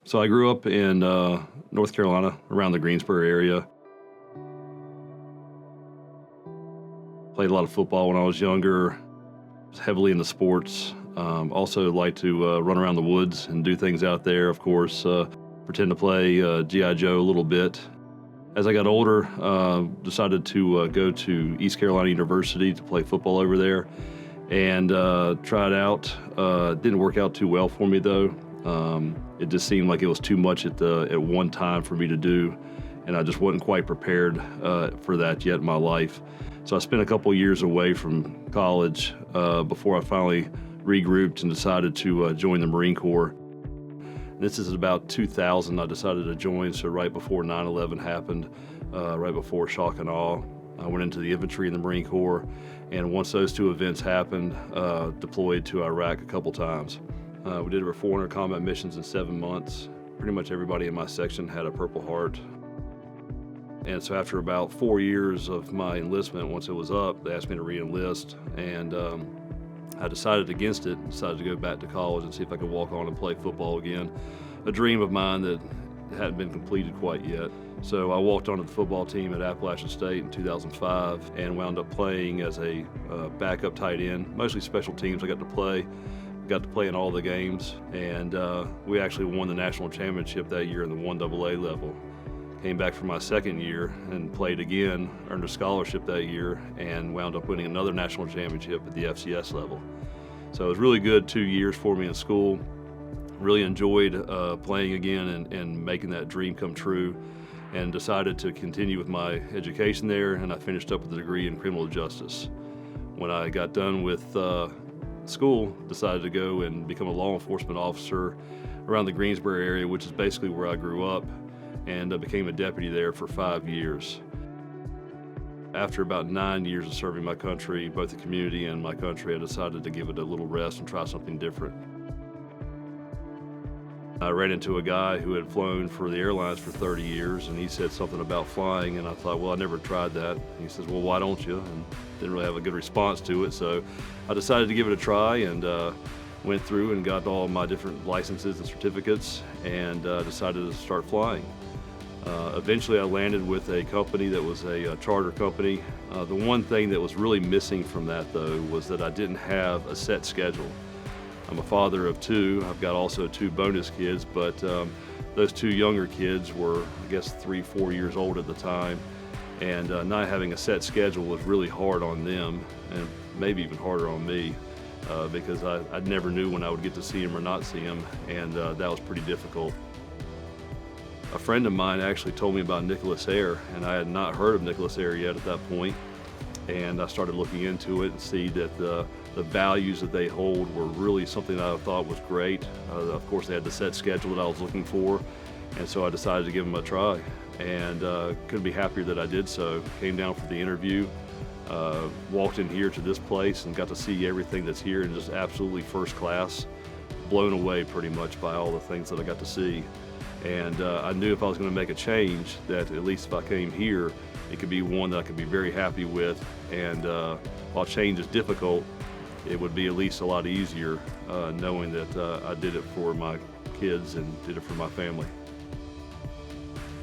So I grew up in North Carolina, around the Greensboro area. Played a lot of football when I was younger, was heavily into sports. Also liked to run around the woods and do things out there, of course. Pretend to play G.I. Joe a little bit. As I got older, decided to go to East Carolina University to play football over there, and tried out. Didn't work out too well for me though. It just seemed like it was too much at one time for me to do, and I just wasn't quite prepared for that yet in my life. So I spent a couple years away from college before I finally regrouped and decided to join the Marine Corps. This is about 2000 I decided to join, so right before 9/11 happened, right before shock and awe. I went into the infantry in the Marine Corps, and once those two events happened, deployed to Iraq a couple times. We did over 400 combat missions in 7 months. Pretty much everybody in my section had a Purple Heart. And so after about 4 years of my enlistment, once it was up, they asked me to re-enlist, and I decided against it, decided to go back to college and see if I could walk on and play football again. A dream of mine that hadn't been completed quite yet. So I walked onto the football team at Appalachian State in 2005 and wound up playing as a backup tight end, mostly special teams. I got to play in all the games, and we actually won the national championship that year in the 1AA level. Came back for my second year and played again, earned a scholarship that year, and wound up winning another national championship at the FCS level. So it was really good 2 years for me in school. Really enjoyed playing again and making that dream come true, and decided to continue with my education there, and I finished up with a degree in criminal justice. When I got done with school, decided to go and become a law enforcement officer around the Greensboro area, which is basically where I grew up, and became a deputy there for 5 years. After about 9 years of serving my country, both the community and my country, I decided to give it a little rest and try something different. I ran into a guy who had flown for the airlines for 30 years, and he said something about flying, and I thought, well, I never tried that. And he says, well, why don't you? And didn't really have a good response to it, so I decided to give it a try, and went through and got all my different licenses and certificates, and decided to start flying. Eventually I landed with a company that was a charter company. The one thing that was really missing from that though was that I didn't have a set schedule. I'm a father of two. I've got also 2 bonus kids, but those 2 younger kids were, I guess, 3-4 years old at the time, and not having a set schedule was really hard on them, and maybe even harder on me, because I never knew when I would get to see them or not see them, and that was pretty difficult. A friend of mine actually told me about Nicholas Air, and I had not heard of Nicholas Air yet at that point, and I started looking into it and see that the values that they hold were really something that I thought was great. Of course, they had the set schedule that I was looking for, and so I decided to give them a try, and couldn't be happier that I did so. Came down for the interview, walked in here to this place and got to see everything that's here, and just absolutely first class. Blown away pretty much by all the things that I got to see. And I knew if I was going to make a change, that at least if I came here, it could be one that I could be very happy with. And while change is difficult, it would be at least a lot easier knowing that I did it for my kids and did it for my family.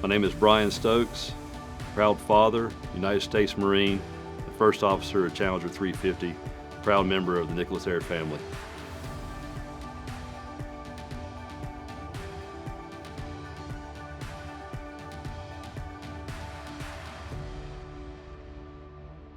My name is Brian Stokes, proud father, United States Marine, the first officer at Challenger 350, proud member of the Nicholas Air family.